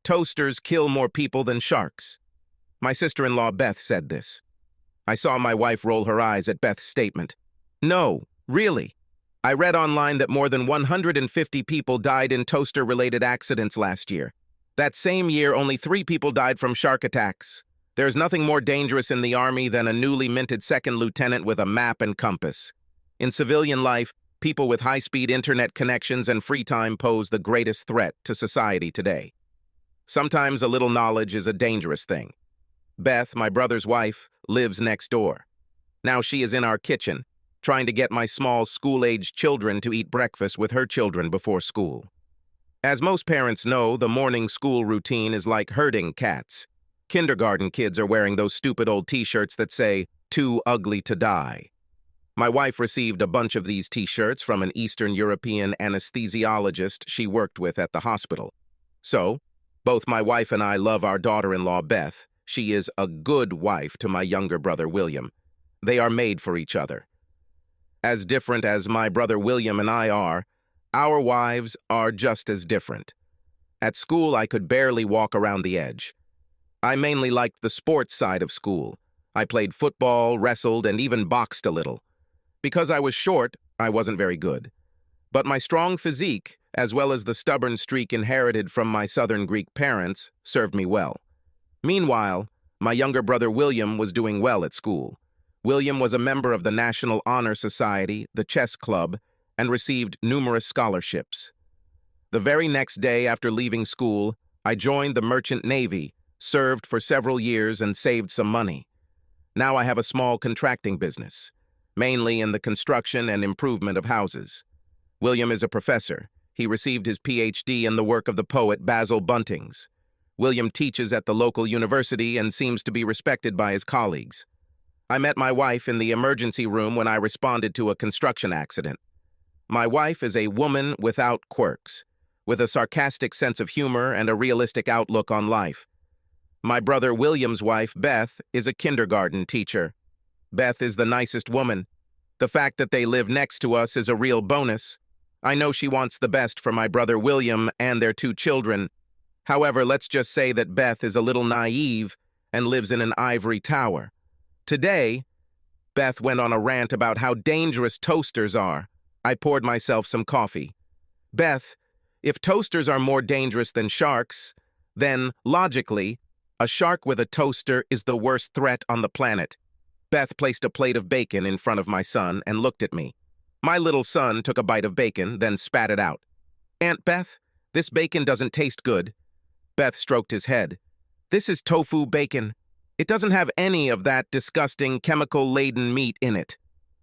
Toasters kill more people than sharks. My sister-in-law Beth said this. I saw my wife roll her eyes at Beth's statement. No, really. I read online that more than 150 people died in toaster-related accidents last year. That same year, only 3 people died from shark attacks. There's nothing more dangerous in the Army than a newly minted second lieutenant with a map and compass. In civilian life, people with high-speed internet connections and free time pose the greatest threat to society today. Sometimes a little knowledge is a dangerous thing. Beth, my brother's wife, lives next door. Now she is in our kitchen, trying to get my small school-aged children to eat breakfast with her children before school. As most parents know, the morning school routine is like herding cats. Kindergarten kids are wearing those stupid old t-shirts that say, "Too ugly to die." My wife received a bunch of these t-shirts from an Eastern European anesthesiologist she worked with at the hospital. So, both my wife and I love our daughter-in-law Beth. She is a good wife to my younger brother William. They are made for each other. As different as my brother William and I are, our wives are just as different. At school, I could barely walk around the edge. I mainly liked the sports side of school. I played football, wrestled, and even boxed a little. Because I was short, I wasn't very good. But my strong physique, as well as the stubborn streak inherited from my Southern Greek parents, served me well. Meanwhile, my younger brother William was doing well at school. William was a member of the National Honor Society, the chess club, and received numerous scholarships. The very next day after leaving school, I joined the Merchant Navy, served for several years, and saved some money. Now I have a small contracting business, mainly in the construction and improvement of houses. William is a professor. He received his PhD in the work of the poet Basil Buntings. William teaches at the local university and seems to be respected by his colleagues. I met my wife in the emergency room when I responded to a construction accident. My wife is a woman without quirks, with a sarcastic sense of humor and a realistic outlook on life. My brother William's wife, Beth, is a kindergarten teacher. Beth is the nicest woman. The fact that they live next to us is a real bonus. I know she wants the best for my brother William and their 2 children. However, let's just say that Beth is a little naive and lives in an ivory tower. Today, Beth went on a rant about how dangerous toasters are. I poured myself some coffee. Beth, if toasters are more dangerous than sharks, then, logically, a shark with a toaster is the worst threat on the planet. Beth placed a plate of bacon in front of my son and looked at me. My little son took a bite of bacon, then spat it out. "Aunt Beth, this bacon doesn't taste good." Beth stroked his head. "This is tofu bacon. It doesn't have any of that disgusting chemical-laden meat in it.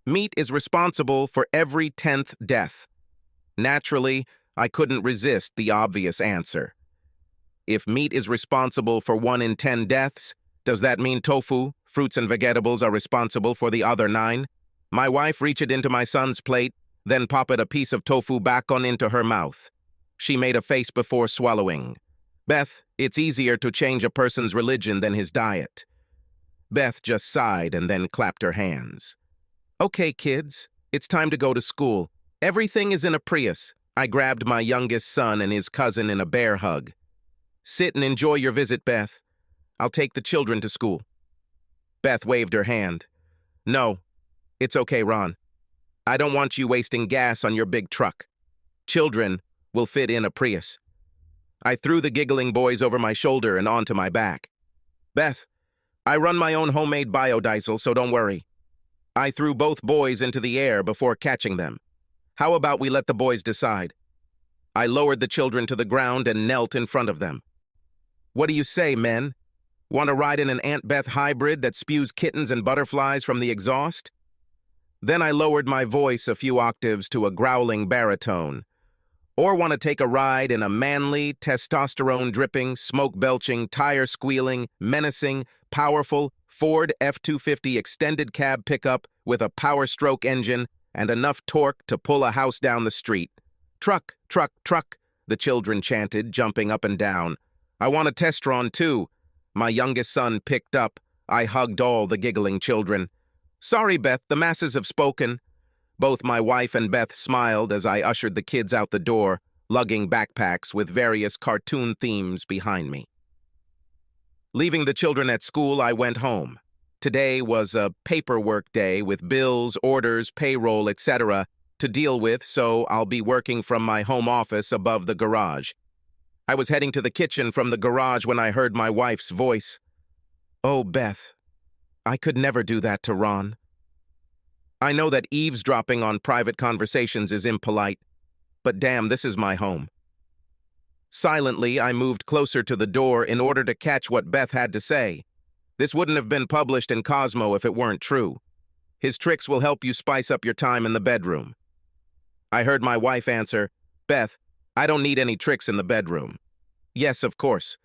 Meat is responsible for every 10th death." Naturally, I couldn't resist the obvious answer. If meat is responsible for 1 in 10 deaths, does that mean tofu, fruits and vegetables are responsible for the other 9? My wife reached into my son's plate, then popped a piece of tofu back on into her mouth. She made a face before swallowing. "Beth, it's easier to change a person's religion than his diet." Beth just sighed and then clapped her hands. "Okay, kids, it's time to go to school. Everything is in a Prius." I grabbed my youngest son and his cousin in a bear hug. "Sit and enjoy your visit, Beth. I'll take the children to school." Beth waved her hand. "No, it's okay, Ron. I don't want you wasting gas on your big truck. Children will fit in a Prius." I threw the giggling boys over my shoulder and onto my back. "Beth, I run my own homemade biodiesel, so don't worry." I threw both boys into the air before catching them. "How about we let the boys decide?" I lowered the children to the ground and knelt in front of them. "What do you say, men? Want to ride in an Aunt Beth hybrid that spews kittens and butterflies from the exhaust?" Then I lowered my voice a few octaves to a growling baritone. "Or want to take a ride in a manly, testosterone-dripping, smoke-belching, tire-squealing, menacing, powerful Ford F-250 extended cab pickup with a Power Stroke engine and enough torque to pull a house down the street?" "Truck, truck, truck," the children chanted, jumping up and down. "I want a Testron, too." My youngest son picked up. I hugged all the giggling children. "Sorry, Beth, the masses have spoken." Both my wife and Beth smiled as I ushered the kids out the door, lugging backpacks with various cartoon themes behind me. Leaving the children at school, I went home. Today was a paperwork day with bills, orders, payroll, etc. to deal with, so I'll be working from my home office above the garage. I was heading to the kitchen from the garage when I heard my wife's voice. "Oh, Beth, I could never do that to Ron." I know that eavesdropping on private conversations is impolite, but damn, this is my home. Silently, I moved closer to the door in order to catch what Beth had to say. This wouldn't have been published in Cosmo if it weren't true. His tricks will help you spice up your time in the bedroom. I heard my wife answer, "Beth, I don't need any tricks in the bedroom." "Yes, of course.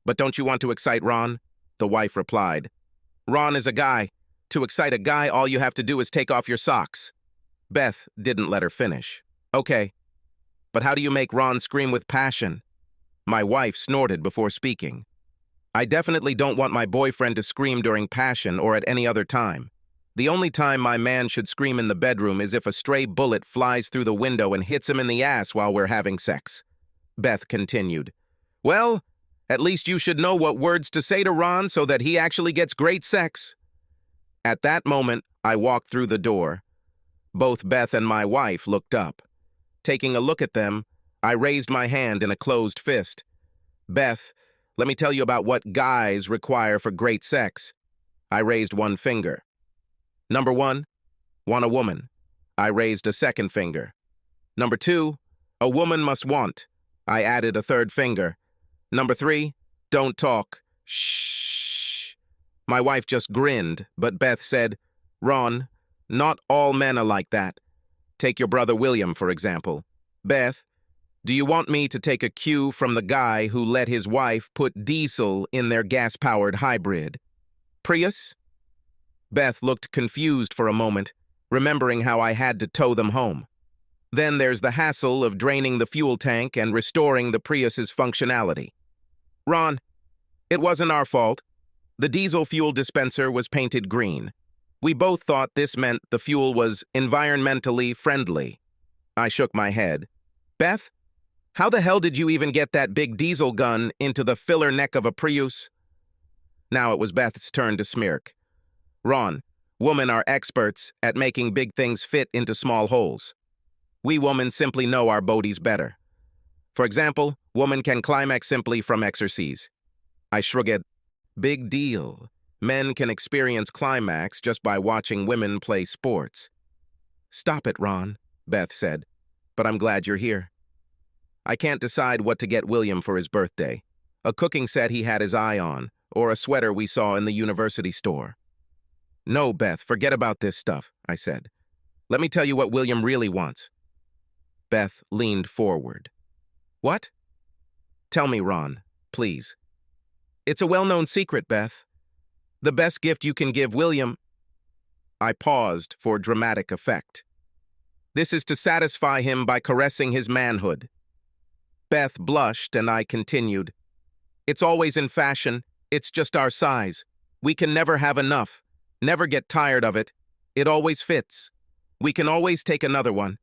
But don't you want to excite Ron?" The wife replied. "Ron is a guy. To excite a guy, all you have to do is take off your socks." Beth didn't let her finish. "Okay. But how do you make Ron scream with passion?" My wife snorted before speaking. "I definitely don't want my boyfriend to scream during passion or at any other time. The only time my man should scream in the bedroom is if a stray bullet flies through the window and hits him in the ass while we're having sex." Beth continued. "Well, at least you should know what words to say to Ron so that he actually gets great sex." At that moment, I walked through the door. Both Beth and my wife looked up. Taking a look at them, I raised my hand in a closed fist. "Beth, let me tell you about what guys require for great sex." I raised one finger. "Number 1, want a woman." I raised a second finger. "Number 2, a woman must want." I added a third finger. "Number 3, don't talk. Shh." My wife just grinned, but Beth said, "Ron, not all men are like that. Take your brother William, for example. Beth, do you want me to take a cue from the guy who let his wife put diesel in their gas-powered hybrid? Prius?" Beth looked confused for a moment, remembering how I had to tow them home. Then there's the hassle of draining the fuel tank and restoring the Prius's functionality. "Ron, it wasn't our fault. The diesel fuel dispenser was painted green. We both thought this meant the fuel was environmentally friendly." I shook my head. "Beth, how the hell did you even get that big diesel gun into the filler neck of a Prius?" Now it was Beth's turn to smirk. "Ron, women are experts at making big things fit into small holes. We women simply know our bodies better. For example, women can climax simply from exercise." I shrugged. "Big deal. Men can experience climax just by watching women play sports." "Stop it, Ron," Beth said, "but I'm glad you're here. I can't decide what to get William for his birthday. A cooking set he had his eye on, or a sweater we saw in the university store." "No, Beth, forget about this stuff," I said. "Let me tell you what William really wants." Beth leaned forward. "What?" "Tell me, Ron, please." "It's a well-known secret, Beth. The best gift you can give William—" I paused for dramatic effect. "This is to satisfy him by caressing his manhood." Beth blushed and I continued. "It's always in fashion. It's just our size. We can never have enough. Never get tired of it. It always fits. We can always take another one.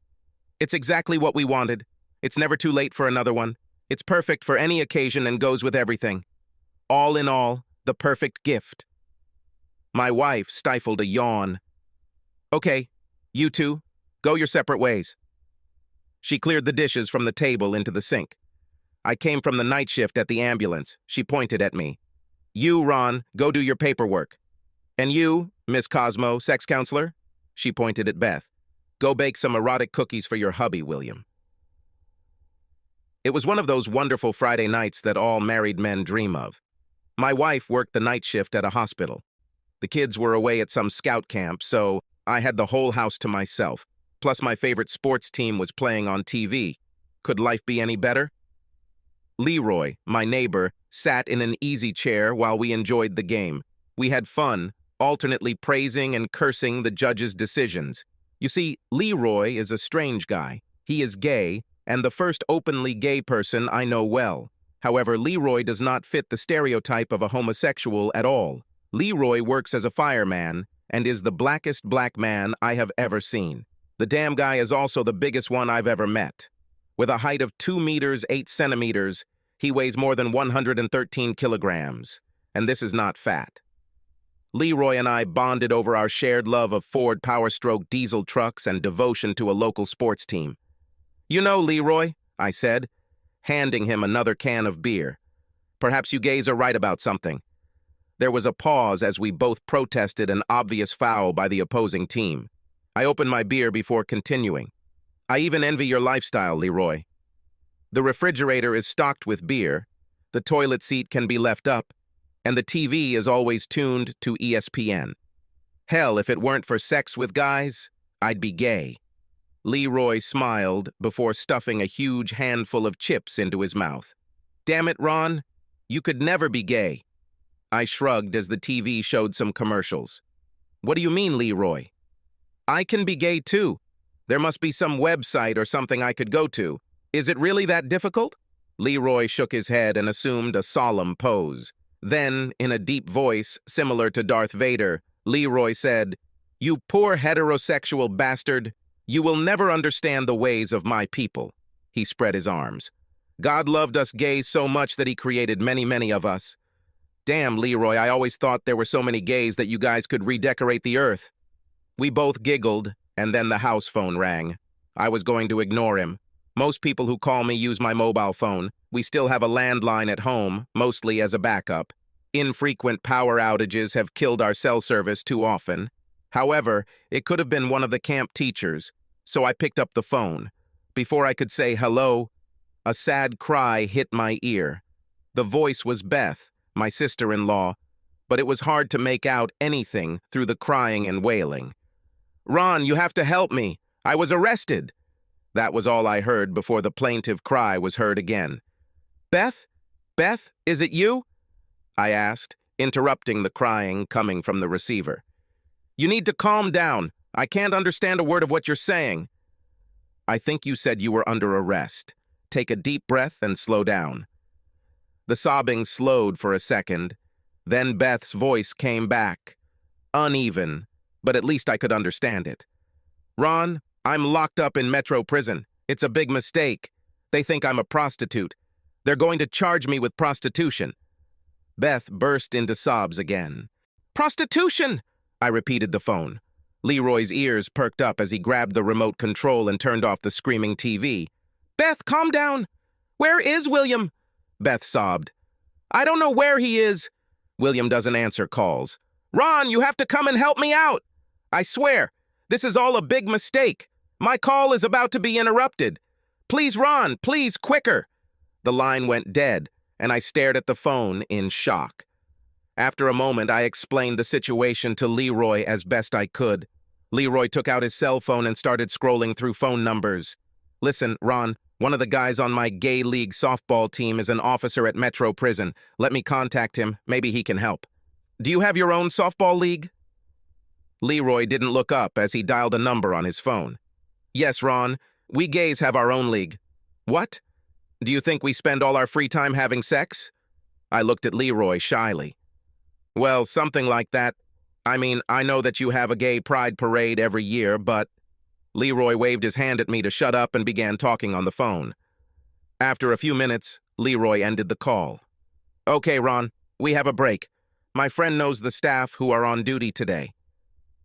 It's exactly what we wanted. It's never too late for another one. It's perfect for any occasion and goes with everything. All in all, the perfect gift." My wife stifled a yawn. "Okay, you two, go your separate ways." She cleared the dishes from the table into the sink. "I came from the night shift at the ambulance." She pointed at me. "You, Ron, go do your paperwork. And you, Miss Cosmo, sex counselor," she pointed at Beth, "go bake some erotic cookies for your hubby, William." It was one of those wonderful Friday nights that all married men dream of. My wife worked the night shift at a hospital. The kids were away at some scout camp, so I had the whole house to myself. Plus my favorite sports team was playing on TV. Could life be any better? Leroy, my neighbor, sat in an easy chair while we enjoyed the game. We had fun, alternately praising and cursing the judge's decisions. You see, Leroy is a strange guy. He is gay, and the first openly gay person I know well. However, Leroy does not fit the stereotype of a homosexual at all. Leroy works as a fireman and is the blackest black man I have ever seen. The damn guy is also the biggest one I've ever met. With a height of 2 meters 8 centimeters, he weighs more than 113 kilograms, and this is not fat. Leroy and I bonded over our shared love of Ford Power-Stroke diesel trucks and devotion to a local sports team. "You know, Leroy," I said, handing him another can of beer, "perhaps you gays are right about something." There was a pause as we both protested an obvious foul by the opposing team. I opened my beer before continuing. "I even envy your lifestyle, Leroy. The refrigerator is stocked with beer, the toilet seat can be left up, and the TV is always tuned to ESPN. Hell, if it weren't for sex with guys, I'd be gay." Leroy smiled before stuffing a huge handful of chips into his mouth. "Damn it, Ron, you could never be gay." I shrugged as the TV showed some commercials. "What do you mean, Leroy?" "I can be gay too. There must be some website or something I could go to. Is it really that difficult?" Leroy shook his head and assumed a solemn pose. Then, in a deep voice similar to Darth Vader, Leroy said, "You poor heterosexual bastard. You will never understand the ways of my people." He spread his arms. "God loved us gays so much that he created many, many of us." "Damn, Leroy, I always thought there were so many gays that you guys could redecorate the earth." We both giggled, and then the house phone rang. I was going to ignore him. Most people who call me use my mobile phone. We still have a landline at home, mostly as a backup. Infrequent power outages have killed our cell service too often. However, it could have been one of the camp teachers, so I picked up the phone. Before I could say hello, a sad cry hit my ear. The voice was Beth, my sister-in-law, but it was hard to make out anything through the crying and wailing. "Ron, you have to help me. I was arrested." That was all I heard before the plaintive cry was heard again. "Beth? Beth, is it you?" I asked, interrupting the crying coming from the receiver. "You need to calm down. I can't understand a word of what you're saying." "I think you said you were under arrest. Take a deep breath and slow down." The sobbing slowed for a second. Then Beth's voice came back. Uneven, but at least I could understand it. "Ron, I'm locked up in Metro Prison. It's a big mistake. They think I'm a prostitute. They're going to charge me with prostitution." Beth burst into sobs again. "Prostitution!" I repeated the phone. Leroy's ears perked up as he grabbed the remote control and turned off the screaming TV. "Beth, calm down! Where is William?" Beth sobbed. "I don't know where he is." William doesn't answer calls. "Ron, you have to come and help me out. I swear, this is all a big mistake. My call is about to be interrupted. Please, Ron, please, quicker." The line went dead, and I stared at the phone in shock. After a moment, I explained the situation to Leroy as best I could. Leroy took out his cell phone and started scrolling through phone numbers. "Listen, Ron, one of the guys on my gay league softball team is an officer at Metro Prison. Let me contact him. Maybe he can help." "Do you have your own softball league?" Leroy didn't look up as he dialed a number on his phone. "Yes, Ron, we gays have our own league." "What? Do you think we spend all our free time having sex?" I looked at Leroy shyly. "Well, something like that. I mean, I know that you have a gay pride parade every year, but..." Leroy waved his hand at me to shut up and began talking on the phone. After a few minutes, Leroy ended the call. "Okay, Ron, we have a break. My friend knows the staff who are on duty today.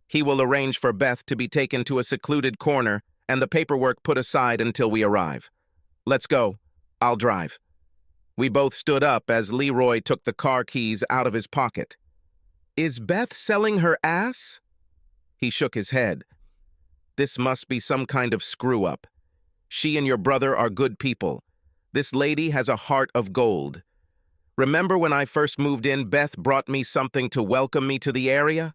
He will arrange for Beth to be taken to a secluded corner and the paperwork put aside until we arrive. Let's go. I'll drive." We both stood up as Leroy took the car keys out of his pocket. "Is Beth selling her ass?" He shook his head. "This must be some kind of screw-up. She and your brother are good people. This lady has a heart of gold. Remember when I first moved in, Beth brought me something to welcome me to the area?"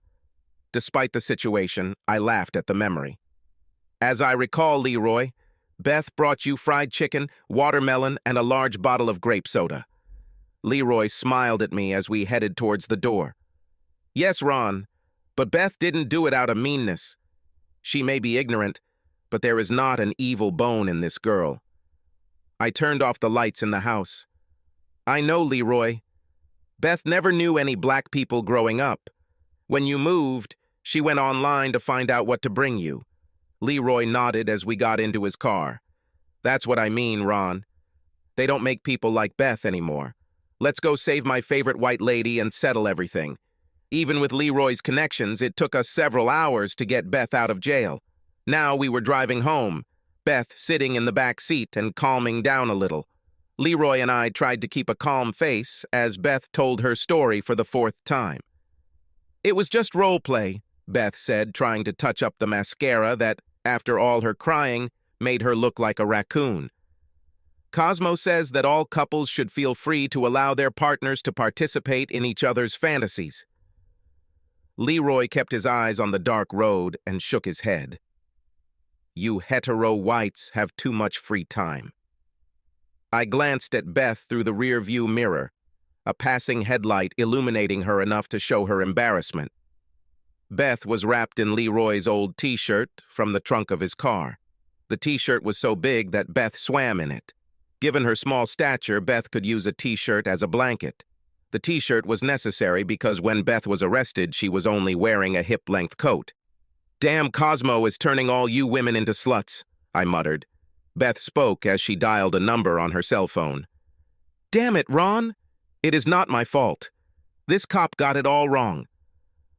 Despite the situation, I laughed at the memory. "As I recall, Leroy, Beth brought you fried chicken, watermelon, and a large bottle of grape soda." Leroy smiled at me as we headed towards the door. "Yes, Ron, but Beth didn't do it out of meanness. She may be ignorant, but there is not an evil bone in this girl." I turned off the lights in the house. "I know, Leroy. Beth never knew any black people growing up. When you moved, she went online to find out what to bring you." Leroy nodded as we got into his car. That's what I mean, Ron. They don't make people like Beth anymore. Let's go save my favorite white lady and settle everything. Even with Leroy's connections, it took us several hours to get Beth out of jail. Now we were driving home, Beth sitting in the back seat and calming down a little. Leroy and I tried to keep a calm face as Beth told her story for the fourth time. It was just role play, Beth said, trying to touch up the mascara that, after all her crying, made her look like a raccoon. Cosmo says that all couples should feel free to allow their partners to participate in each other's fantasies. Leroy kept his eyes on the dark road and shook his head. You hetero whites have too much free time. I glanced at Beth through the rear-view mirror, a passing headlight illuminating her enough to show her embarrassment. Beth was wrapped in Leroy's old t-shirt from the trunk of his car. The t-shirt was so big that Beth swam in it. Given her small stature, Beth could use a t-shirt as a blanket. The t-shirt was necessary because when Beth was arrested, she was only wearing a hip-length coat. Damn, Cosmo is turning all you women into sluts, I muttered. Beth spoke as she dialed a number on her cell phone. Damn it, Ron! It is not my fault. This cop got it all wrong.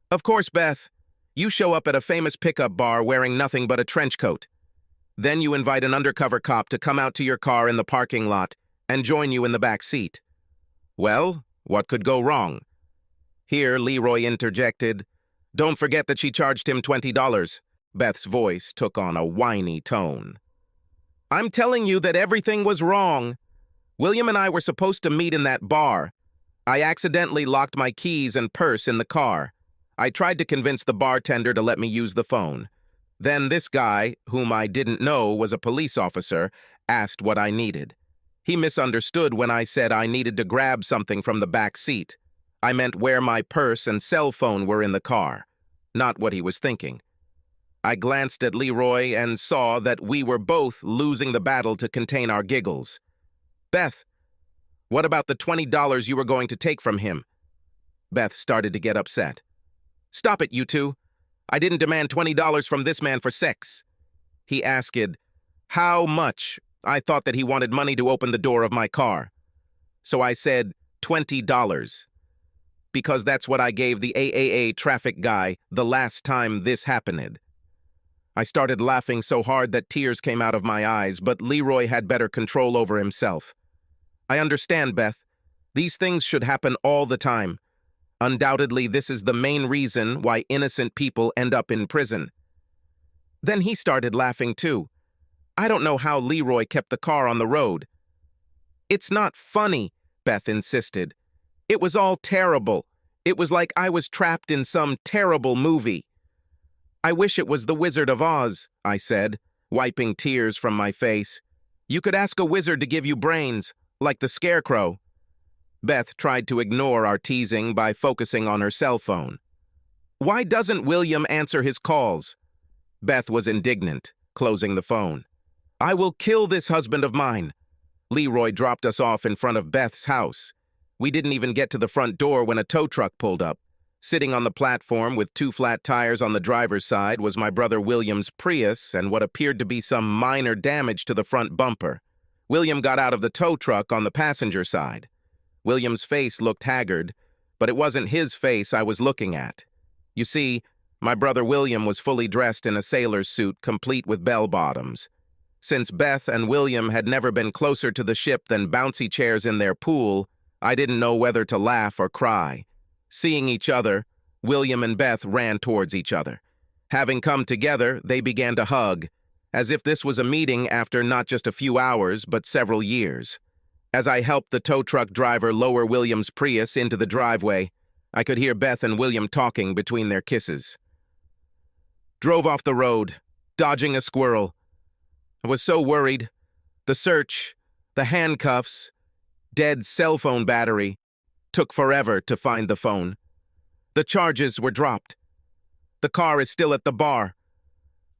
Of course, Beth, you show up at a famous pickup bar wearing nothing but a trench coat. Then you invite an undercover cop to come out to your car in the parking lot and join you in the back seat. Well, what could go wrong? Here, Leroy interjected, Don't forget that she charged him $20. Beth's voice took on a whiny tone. I'm telling you that everything was wrong. William and I were supposed to meet in that bar. I accidentally locked my keys and purse in the car. I tried to convince the bartender to let me use the phone. Then this guy, whom I didn't know was a police officer, asked what I needed. He misunderstood when I said I needed to grab something from the back seat. I meant where my purse and cell phone were in the car, not what he was thinking. I glanced at Leroy and saw that we were both losing the battle to contain our giggles. Beth, what about the $20 you were going to take from him? Beth started to get upset. Stop it, you two. I didn't demand $20 from this man for sex. He asked, how much? I thought that he wanted money to open the door of my car. So I said, $20. Because that's what I gave the AAA traffic guy the last time this happened. I started laughing so hard that tears came out of my eyes, but Leroy had better control over himself. I understand, Beth. These things should happen all the time. Undoubtedly, this is the main reason why innocent people end up in prison. Then he started laughing too. I don't know how Leroy kept the car on the road. It's not funny, Beth insisted. It was all terrible. It was like I was trapped in some terrible movie. I wish it was the Wizard of Oz, I said, wiping tears from my face. You could ask a wizard to give you brains, like the Scarecrow. Beth tried to ignore our teasing by focusing on her cell phone. Why doesn't William answer his calls? Beth was indignant, closing the phone. I will kill this husband of mine. Leroy dropped us off in front of Beth's house. We didn't even get to the front door when a tow truck pulled up. Sitting on the platform with 2 flat tires on the driver's side was my brother William's Prius and what appeared to be some minor damage to the front bumper. William got out of the tow truck on the passenger side. William's face looked haggard, but it wasn't his face I was looking at. You see, my brother William was fully dressed in a sailor's suit complete with bell-bottoms. Since Beth and William had never been closer to the ship than bouncy chairs in their pool, I didn't know whether to laugh or cry. Seeing each other, William and Beth ran towards each other. Having come together, they began to hug, as if this was a meeting after not just a few hours, but several years. As I helped the tow truck driver lower William's Prius into the driveway, I could hear Beth and William talking between their kisses. Drove off the road, dodging a squirrel. I was so worried. The search, the handcuffs, dead cell phone battery. Took forever to find the phone. The charges were dropped. The car is still at the bar.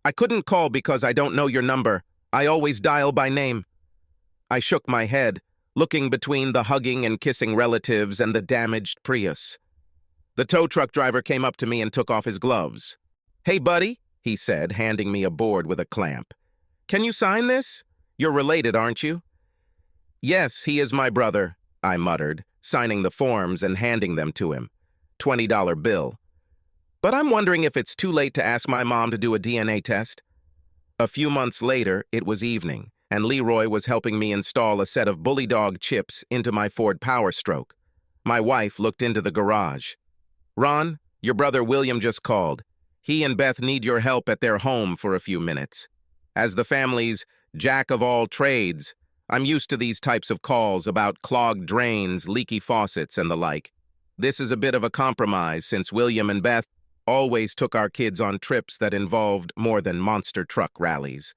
I couldn't call because I don't know your number. I always dial by name. I shook my head, looking between the hugging and kissing relatives and the damaged Prius. The tow truck driver came up to me and took off his gloves. Hey, buddy, he said, handing me a board with a clamp. Can you sign this? You're related, aren't you?" "Yes, he is my brother," I muttered, signing the forms and handing them to him. $20 bill. "But I'm wondering if it's too late to ask my mom to do a DNA test." A few months later, it was evening, and Leroy was helping me install a set of Bully Dog chips into my Ford Power Stroke. My wife looked into the garage. "Ron, your brother William just called. He and Beth need your help at their home for a few minutes. As the family's jack of all trades, I'm used to these types of calls about clogged drains, leaky faucets, and the like. This is a bit of a compromise since William and Beth always took our kids on trips that involved more than monster truck rallies.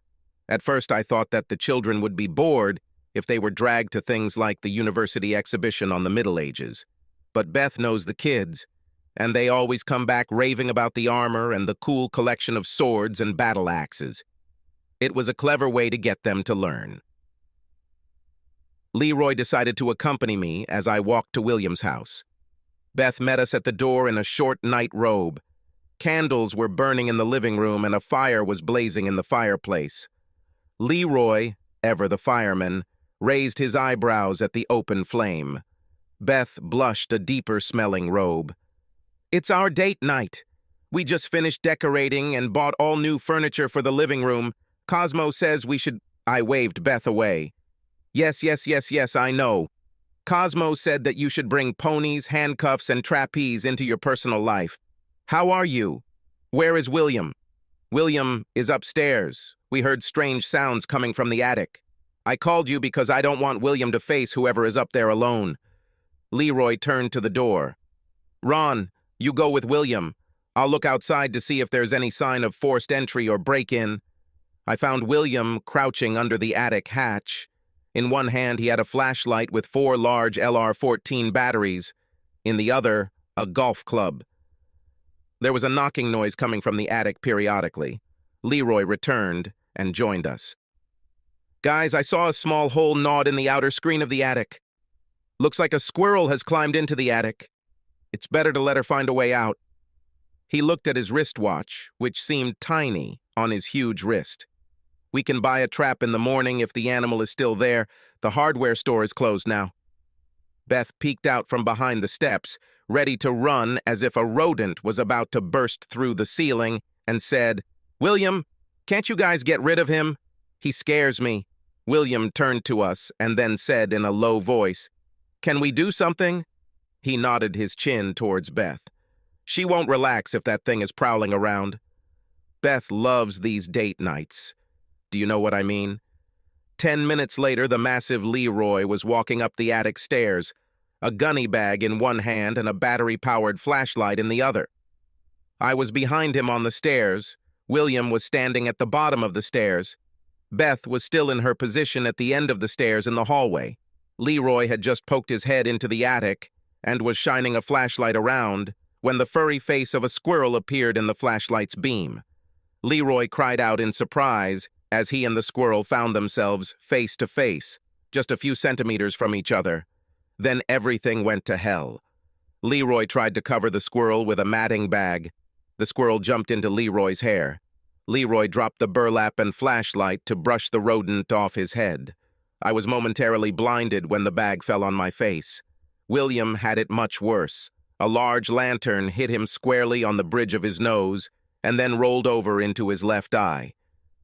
At first I thought that the children would be bored if they were dragged to things like the university exhibition on the Middle Ages. But Beth knows the kids, and they always come back raving about the armor and the cool collection of swords and battle axes. It was a clever way to get them to learn. Leroy decided to accompany me as I walked to William's house. Beth met us at the door in a short night robe. Candles were burning in the living room and a fire was blazing in the fireplace. Leroy, ever the fireman, raised his eyebrows at the open flame. Beth blushed a deeper-smelling robe. "It's our date night. We just finished decorating and bought all new furniture for the living room. Cosmo says we should—" I waved Beth away. Yes, I know. Cosmo said that you should bring ponies, handcuffs, and trapeze into your personal life. How are you? Where is William?" "William is upstairs. We heard strange sounds coming from the attic. I called you because I don't want William to face whoever is up there alone." Leroy turned to the door. "Ron, you go with William. I'll look outside to see if there's any sign of forced entry or break-in." I found William crouching under the attic hatch. In one hand, he had a flashlight with 4 large LR-14 batteries. In the other, a golf club. There was a knocking noise coming from the attic periodically. Leroy returned and joined us. "Guys, I saw a small hole gnawed in the outer screen of the attic. Looks like a squirrel has climbed into the attic. It's better to let her find a way out." He looked at his wristwatch, which seemed tiny on his huge wrist. "We can buy a trap in the morning if the animal is still there. The hardware store is closed now." Beth peeked out from behind the steps, ready to run as if a rodent was about to burst through the ceiling, and said, "William, can't you guys get rid of him? He scares me." William turned to us and then said in a low voice, "Can we do something?" He nodded his chin towards Beth. "She won't relax if that thing is prowling around." Beth loves these date nights. Do you know what I mean? 10 minutes later, the massive Leroy was walking up the attic stairs, a gunny bag in one hand and a battery-powered flashlight in the other. I was behind him on the stairs. William was standing at the bottom of the stairs. Beth was still in her position at the end of the stairs in the hallway. Leroy had just poked his head into the attic and was shining a flashlight around when the furry face of a squirrel appeared in the flashlight's beam. Leroy cried out in surprise as he and the squirrel found themselves face to face, just a few centimeters from each other. Then everything went to hell. Leroy tried to cover the squirrel with a matting bag. The squirrel jumped into Leroy's hair. Leroy dropped the burlap and flashlight to brush the rodent off his head. I was momentarily blinded when the bag fell on my face. William had it much worse. A large lantern hit him squarely on the bridge of his nose and then rolled over into his left eye.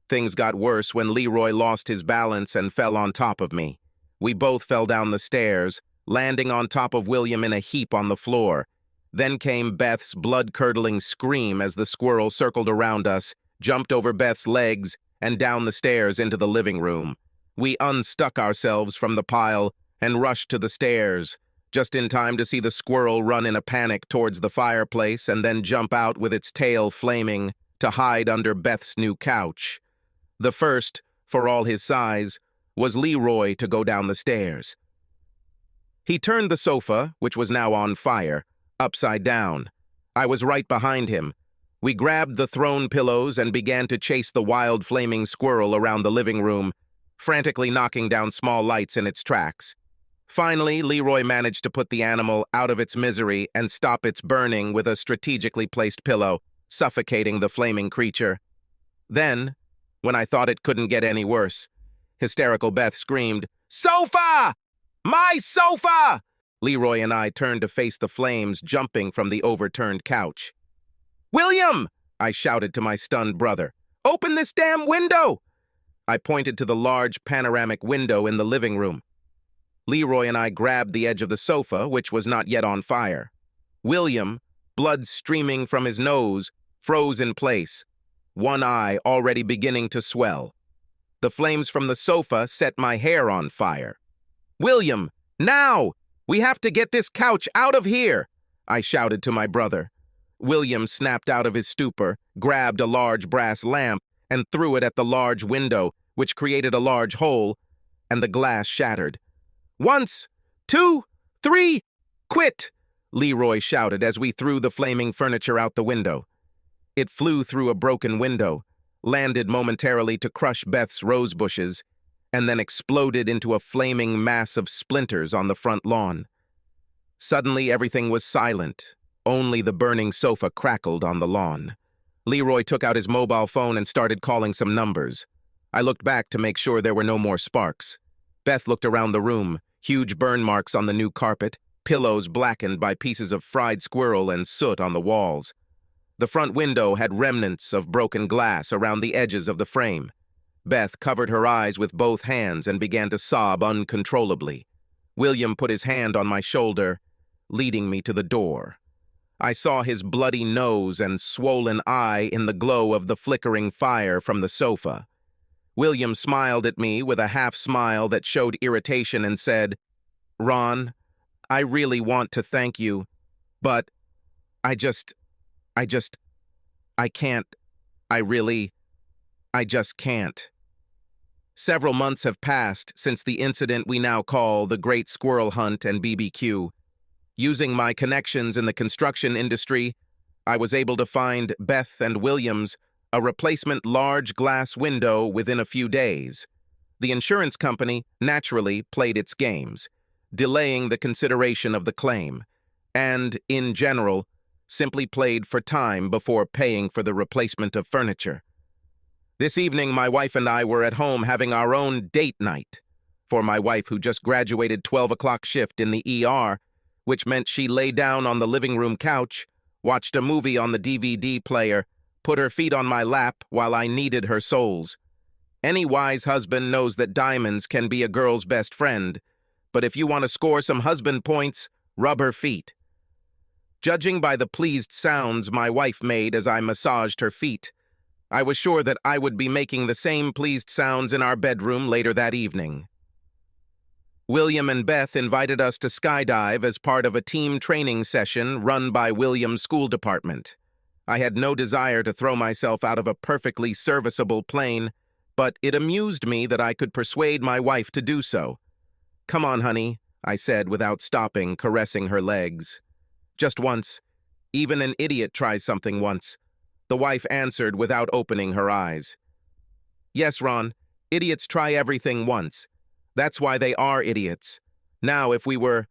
Things got worse when Leroy lost his balance and fell on top of me. We both fell down the stairs, landing on top of William in a heap on the floor. Then came Beth's blood-curdling scream as the squirrel circled around us, jumped over Beth's legs, and down the stairs into the living room. We unstuck ourselves from the pile and rushed to the stairs, just in time to see the squirrel run in a panic towards the fireplace and then jump out with its tail flaming to hide under Beth's new couch. The first, for all his size, was Leroy to go down the stairs. He turned the sofa, which was now on fire, upside down. I was right behind him. We grabbed the thrown pillows and began to chase the wild flaming squirrel around the living room, frantically knocking down small lights in its tracks. Finally, Leroy managed to put the animal out of its misery and stop its burning with a strategically placed pillow, suffocating the flaming creature. Then, when I thought it couldn't get any worse, Hysterical Beth screamed, "Sofa! My sofa!" Leroy and I turned to face the flames jumping from the overturned couch. "William!" I shouted to my stunned brother. "Open this damn window!" I pointed to the large panoramic window in the living room. Leroy and I grabbed the edge of the sofa, which was not yet on fire. William, blood streaming from his nose, froze in place, one eye already beginning to swell. The flames from the sofa set my hair on fire. "William, now! We have to get this couch out of here!" I shouted to my brother. William snapped out of his stupor, grabbed a large brass lamp, and threw it at the large window, which created a large hole, and the glass shattered. "Once, two, three, quit!" Leroy shouted as we threw the flaming furniture out the window. It flew through a broken window, landed momentarily to crush Beth's rose bushes, and then exploded into a flaming mass of splinters on the front lawn. Suddenly, everything was silent. Only the burning sofa crackled on the lawn. Leroy took out his mobile phone and started calling some numbers. I looked back to make sure there were no more sparks. Beth looked around the room, huge burn marks on the new carpet, pillows blackened by pieces of fried squirrel and soot on the walls. The front window had remnants of broken glass around the edges of the frame. Beth covered her eyes with both hands and began to sob uncontrollably. William put his hand on my shoulder, leading me to the door. I saw his bloody nose and swollen eye in the glow of the flickering fire from the sofa. William smiled at me with a half-smile that showed irritation and said, "Ron, I really want to thank you, but I can't. I just can't." Several months have passed since the incident we now call the Great Squirrel Hunt and BBQ. Using my connections in the construction industry, I was able to find Beth and Williams a replacement large glass window within a few days. The insurance company naturally played its games, delaying the consideration of the claim, and, in general, simply played for time before paying for the replacement of furniture. This evening, my wife and I were at home having our own date night. For my wife, who just graduated 12 o'clock shift in the ER, which meant she lay down on the living room couch, watched a movie on the DVD player, put her feet on my lap while I kneaded her soles. Any wise husband knows that diamonds can be a girl's best friend, but if you want to score some husband points, rub her feet. Judging by the pleased sounds my wife made as I massaged her feet, I was sure that I would be making the same pleased sounds in our bedroom later that evening. William and Beth invited us to skydive as part of a team training session run by William's school department. I had no desire to throw myself out of a perfectly serviceable plane, but it amused me that I could persuade my wife to do so. "Come on, honey," I said without stopping, caressing her legs. "Just once. Even an idiot tries something once," the wife answered without opening her eyes. "Yes, Ron, idiots try everything once. That's why they are idiots. Now, if we were—"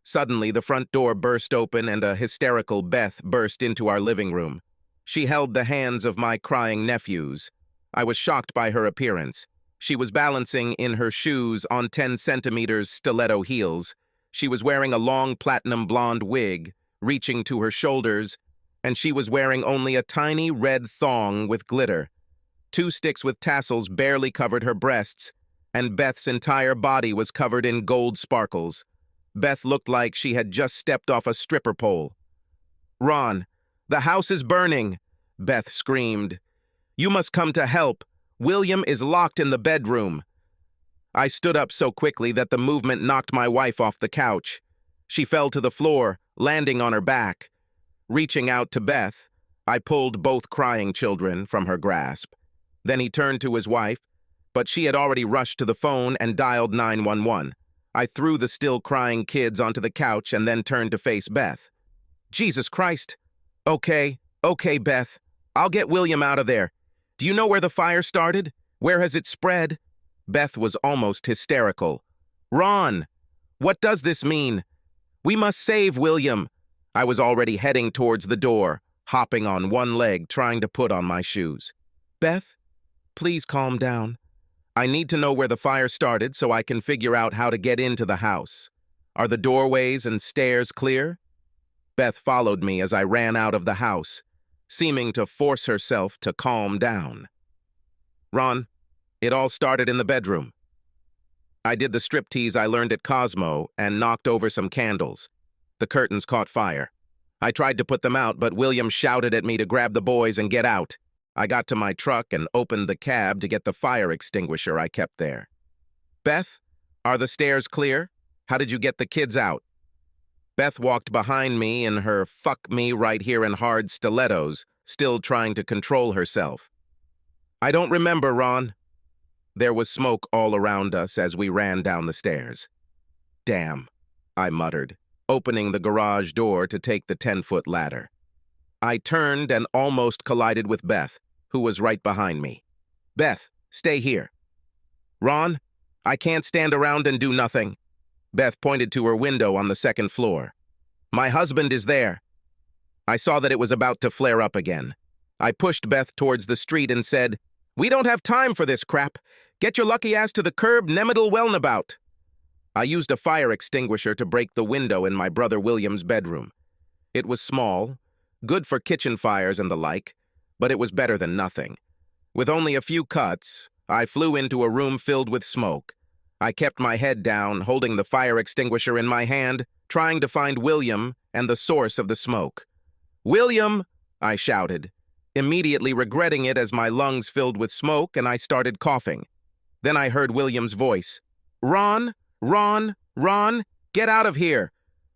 Suddenly, the front door burst open and a hysterical Beth burst into our living room. She held the hands of my crying nephews. I was shocked by her appearance. She was balancing in her shoes on 10 centimeters stiletto heels. She was wearing a long platinum blonde wig, reaching to her shoulders, and she was wearing only a tiny red thong with glitter. 2 sticks with tassels barely covered her breasts, and Beth's entire body was covered in gold sparkles. Beth looked like she had just stepped off a stripper pole. "Ron, the house is burning," Beth screamed. "You must come to help. William is locked in the bedroom." I stood up so quickly that the movement knocked my wife off the couch. She fell to the floor, landing on her back. Reaching out to Beth, I pulled both crying children from her grasp. Then he turned to his wife, but she had already rushed to the phone and dialed 911. I threw the still crying kids onto the couch and then turned to face Beth. "Jesus Christ. Okay, Beth. I'll get William out of there. Do you know where the fire started? Where has it spread?" Beth was almost hysterical. "Ron, what does this mean? We must save William." I was already heading towards the door, hopping on one leg, trying to put on my shoes. "Beth, please calm down. I need to know where the fire started so I can figure out how to get into the house. Are the doorways and stairs clear? Beth followed me as I ran out of the house, seeming to force herself to calm down. Ron, it all started in the bedroom. I did the striptease I learned at Cosmo and knocked over some candles. The curtains caught fire. I tried to put them out, but William shouted at me to grab the boys and get out. I got to my truck and opened the cab to get the fire extinguisher I kept there. Beth, are the stairs clear? How did you get the kids out? Beth walked behind me in her fuck me right here in hard stilettos, still trying to control herself. I don't remember, Ron. There was smoke all around us as we ran down the stairs. Damn, I muttered, opening the garage door to take the 10-foot ladder. I turned and almost collided with Beth, who was right behind me. Beth, stay here. Ron, I can't stand around and do nothing. Beth pointed to her window on the second floor. My husband is there. I saw that it was about to flare up again. I pushed Beth towards the street and said, We don't have time for this crap. Get your lucky ass to the curb, Nemiddle Wellnabout. I used a fire extinguisher to break the window in my brother William's bedroom. It was small, good for kitchen fires and the like, but it was better than nothing. With only a few cuts, I flew into a room filled with smoke. I kept my head down, holding the fire extinguisher in my hand, trying to find William and the source of the smoke. William, I shouted, immediately regretting it as my lungs filled with smoke and I started coughing. Then I heard William's voice. Ron, Ron, Ron, get out of here.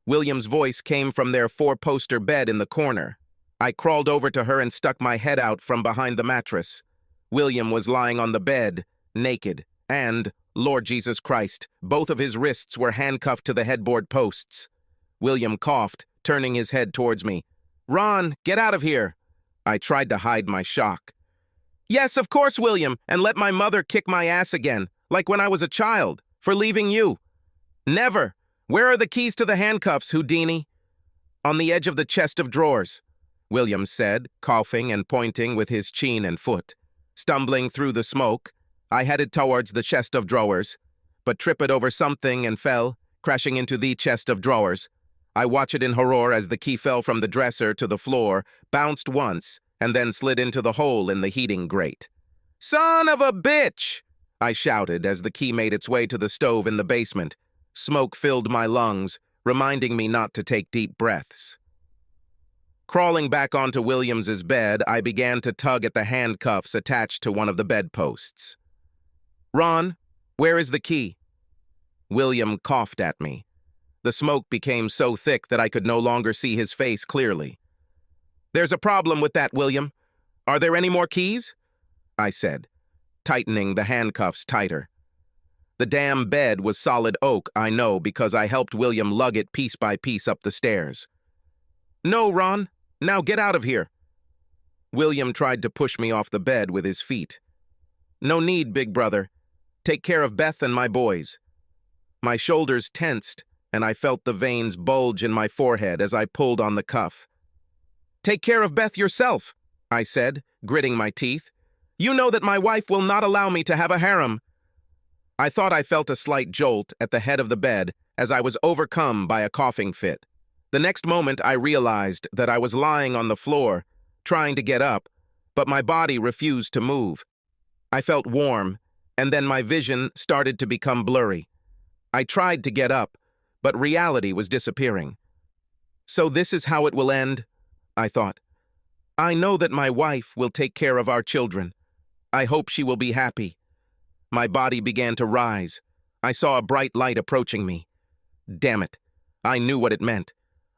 William's voice came from their 4-poster bed in the corner. I crawled over to her and stuck my head out from behind the mattress. William was lying on the bed, naked, and, Lord Jesus Christ, both of his wrists were handcuffed to the headboard posts. William coughed, turning his head towards me. Ron, get out of here. I tried to hide my shock. Yes, of course, William, and let my mother kick my ass again, like when I was a child, for leaving you. Never. Where are the keys to the handcuffs, Houdini? On the edge of the chest of drawers, William said, coughing and pointing with his chin and foot. Stumbling through the smoke, I headed towards the chest of drawers, but tripped over something and fell, crashing into the chest of drawers. I watched it in horror as the key fell from the dresser to the floor, bounced once, and then slid into the hole in the heating grate. Son of a bitch! I shouted as the key made its way to the stove in the basement. Smoke filled my lungs, reminding me not to take deep breaths. Crawling back onto Williams's bed, I began to tug at the handcuffs attached to one of the bedposts. Ron, where is the key? William coughed at me. The smoke became so thick that I could no longer see his face clearly. There's a problem with that, William. Are there any more keys? I said, tightening the handcuffs tighter. The damn bed was solid oak, I know, because I helped William lug it piece by piece up the stairs. No, Ron. Now get out of here. William tried to push me off the bed with his feet. No need, big brother. Take care of Beth and my boys. My shoulders tensed, and I felt the veins bulge in my forehead as I pulled on the cuff. Take care of Beth yourself, I said, gritting my teeth. You know that my wife will not allow me to have a harem. I thought I felt a slight jolt at the head of the bed as I was overcome by a coughing fit. The next moment I realized that I was lying on the floor, trying to get up, but my body refused to move. I felt warm, and then my vision started to become blurry. I tried to get up, but reality was disappearing. So this is how it will end, I thought. I know that my wife will take care of our children. I hope she will be happy. My body began to rise. I saw a bright light approaching me. Damn it. I knew what it meant.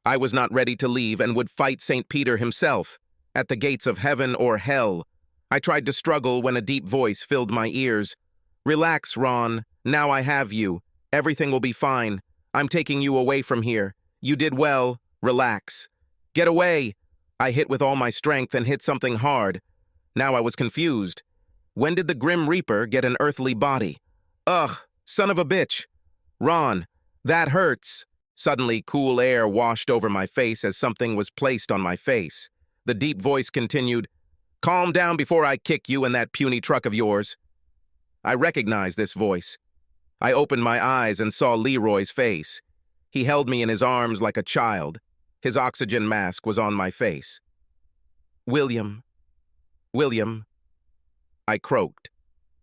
I was not ready to leave and would fight St. Peter himself, at the gates of heaven or hell. I tried to struggle when a deep voice filled my ears. Relax, Ron. Now I have you. Everything will be fine. I'm taking you away from here. You did well. Relax. Get away. I hit with all my strength and hit something hard. Now I was confused. When did the Grim Reaper get an earthly body? Ugh, son of a bitch. Ron, that hurts. Suddenly, cool air washed over my face as something was placed on my face. The deep voice continued, Calm down before I kick you in that puny truck of yours. I recognized this voice. I opened my eyes and saw Leroy's face. He held me in his arms like a child. His oxygen mask was on my face. "William, William," I croaked,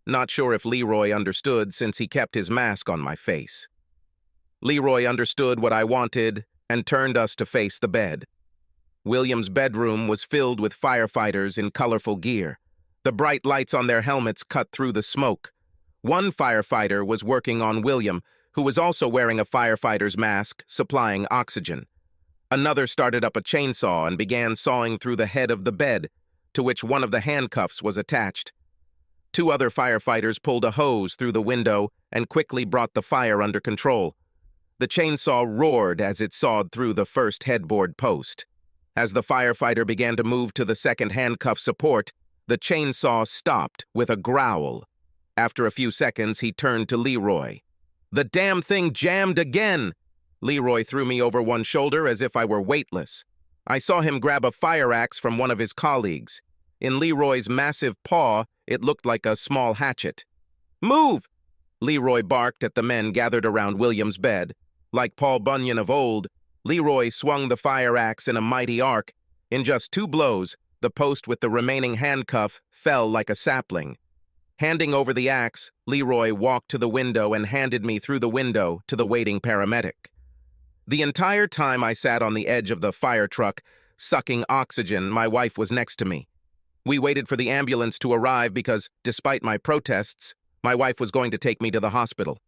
not sure if Leroy understood since he kept his mask on my face. Leroy understood what I wanted and turned us to face the bed. William's bedroom was filled with firefighters in colorful gear. The bright lights on their helmets cut through the smoke. One firefighter was working on William, who was also wearing a firefighter's mask, supplying oxygen. Another started up a chainsaw and began sawing through the head of the bed, to which one of the handcuffs was attached. Two other firefighters pulled a hose through the window and quickly brought the fire under control. The chainsaw roared as it sawed through the first headboard post. As the firefighter began to move to the second handcuff support, the chainsaw stopped with a growl. After a few seconds, he turned to Leroy. "The damn thing jammed again!" Leroy threw me over one shoulder as if I were weightless. I saw him grab a fire axe from one of his colleagues. In Leroy's massive paw, it looked like a small hatchet. "Move!" Leroy barked at the men gathered around William's bed. Like Paul Bunyan of old, Leroy swung the fire axe in a mighty arc. In just 2 blows, the post with the remaining handcuff fell like a sapling. Handing over the axe, Leroy walked to the window and handed me through the window to the waiting paramedic. The entire time I sat on the edge of the fire truck, sucking oxygen, my wife was next to me. We waited for the ambulance to arrive because, despite my protests, my wife was going to take me to the hospital.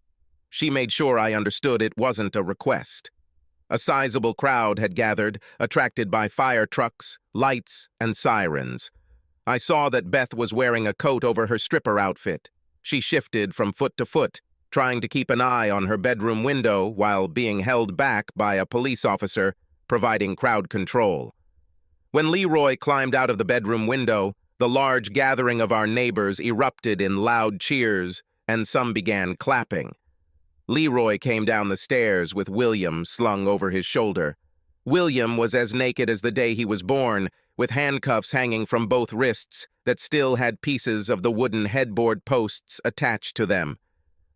She made sure I understood it wasn't a request. A sizable crowd had gathered, attracted by fire trucks, lights, and sirens. I saw that Beth was wearing a coat over her stripper outfit. She shifted from foot to foot, trying to keep an eye on her bedroom window while being held back by a police officer, providing crowd control. When Leroy climbed out of the bedroom window, the large gathering of our neighbors erupted in loud cheers, and some began clapping. Leroy came down the stairs with William slung over his shoulder. William was as naked as the day he was born, with handcuffs hanging from both wrists that still had pieces of the wooden headboard posts attached to them.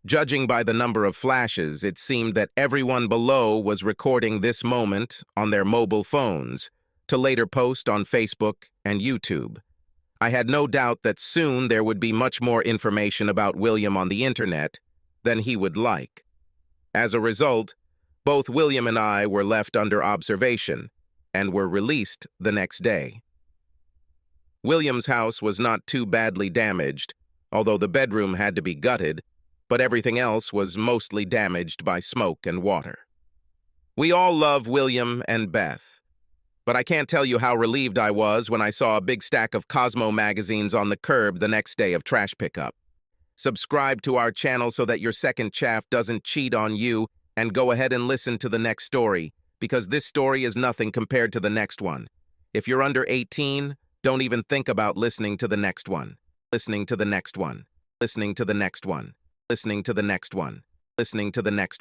Judging by the number of flashes, it seemed that everyone below was recording this moment on their mobile phones, to later post on Facebook and YouTube. I had no doubt that soon there would be much more information about William on the internet than he would like. As a result, both William and I were left under observation and were released the next day. William's house was not too badly damaged, although the bedroom had to be gutted, but everything else was mostly damaged by smoke and water. We all love William and Beth, but I can't tell you how relieved I was when I saw a big stack of Cosmo magazines on the curb the next day of trash pickup. Subscribe to our channel so that your second chaff doesn't cheat on you, and go ahead and listen to the next story, because this story is nothing compared to the next one. If you're under 18, don't even think about listening to the next one. Listening to the next one. Listening to the next one. Listening to the next one. Listening to the next